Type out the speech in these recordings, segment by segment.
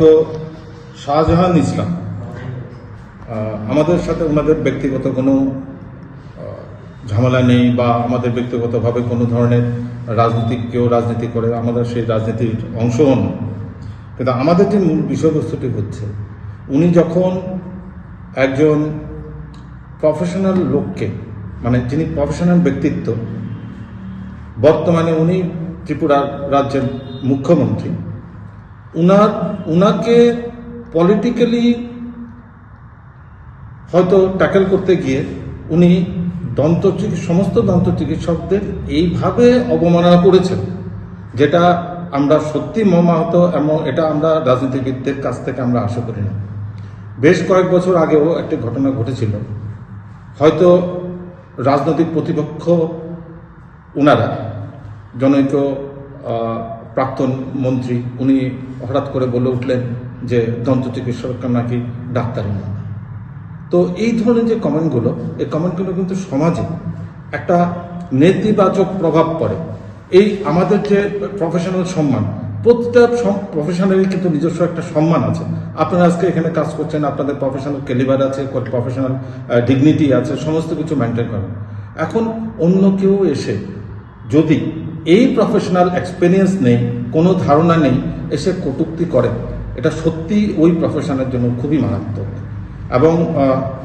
তো শাহজাহান ইসলাম আমাদের সাথে ওনাদের ব্যক্তিগত কোনো ঝামেলা নেই বা আমাদের ব্যক্তিগতভাবে কোনো ধরনের কেউ রাজনীতি করে আমাদের সেই রাজনীতির অংশও নয়। কিন্তু আমাদের যে মূল বিষয়বস্তুটি হচ্ছে, উনি যখন একজন প্রফেশনাল লোককে, মানে যিনি প্রফেশনাল ব্যক্তিত্ব, বর্তমানে উনি ত্রিপুরা রাজ্যের মুখ্যমন্ত্রী, উনাকে পলিটিক্যালি হয়তো ট্যাকেল করতে গিয়ে উনি সমস্ত দন্ত চিকিৎসকদের এইভাবে অবমাননা করেছেন, যেটা আমরা সত্যি মর্মাহত এবং এটা আমরা রাজনীতিবিদদের কাছ থেকে আমরা আশা করি না। বেশ কয়েক বছর আগেও একটি ঘটনা ঘটেছিল, হয়তো রাজনৈতিক প্রতিপক্ষ উনারা, জনৈক প্রাক্তন মন্ত্রী, উনি হঠাৎ করে বলে উঠলেন যে দন্ত চিকিৎসকরা নাকি ডাক্তারই না। তো এই ধরনের যে কমেন্টগুলো, এই কমেন্টগুলো কিন্তু সমাজে একটা নেতিবাচক প্রভাব পড়ে। এই আমাদের যে প্রফেশনাল সম্মান, প্রত্যেকটা প্রফেশনালের কিন্তু নিজস্ব একটা সম্মান আছে। আপনারা আজকে এখানে কাজ করছেন, আপনাদের প্রফেশনাল ক্যালিবার আছে, প্রফেশনাল ডিগনিটি আছে, সমস্ত কিছু মেনটেন করেন। এখন অন্য কেউ এসে যদি এই প্রফেশনাল এক্সপিরিয়েন্স নেই, কোনো ধারণা নেই, এসে কটূক্তি করে, এটা সত্যি ওই প্রফেশনের জন্য খুবই মারাত্মক। এবং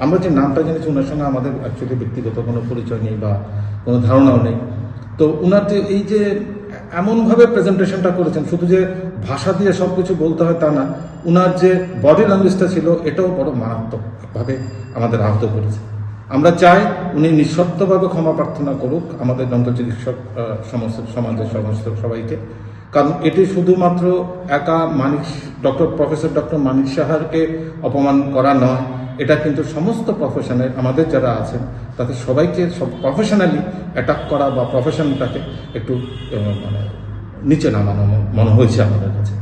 আমরা যে নামটা জেনেছি, ওনার সঙ্গে আমাদের অ্যাকচুয়ালি ব্যক্তিগত কোনো পরিচয় নেই বা কোনো ধারণাও নেই। তো ওনার যে এই যে এমনভাবে প্রেজেন্টেশনটা করেছেন, শুধু যে ভাষা দিয়ে সব কিছু বলতে হয় তা না, ওনার যে বডি ল্যাঙ্গুয়েজটা ছিল, এটাও বড় মারাত্মকভাবে আমাদের আহত করেছে। আমরা চাই উনি নিঃশর্তভাবে ক্ষমা প্রার্থনা করুক আমাদের দন্ত চিকিৎসক সমাজের সমস্ত সবাইকে, কারণ এটি শুধুমাত্র একা প্রফেসর ডক্টর মানিক সাহাকে অপমান করা নয়, এটা কিন্তু সমস্ত প্রফেশনের আমাদের যারা আছেন তাদের সবাইকে প্রফেশনালি অ্যাটাক করা বা প্রফেশনটাকে একটু নিচে নামানো মনে হয়েছে আমাদের কাছে।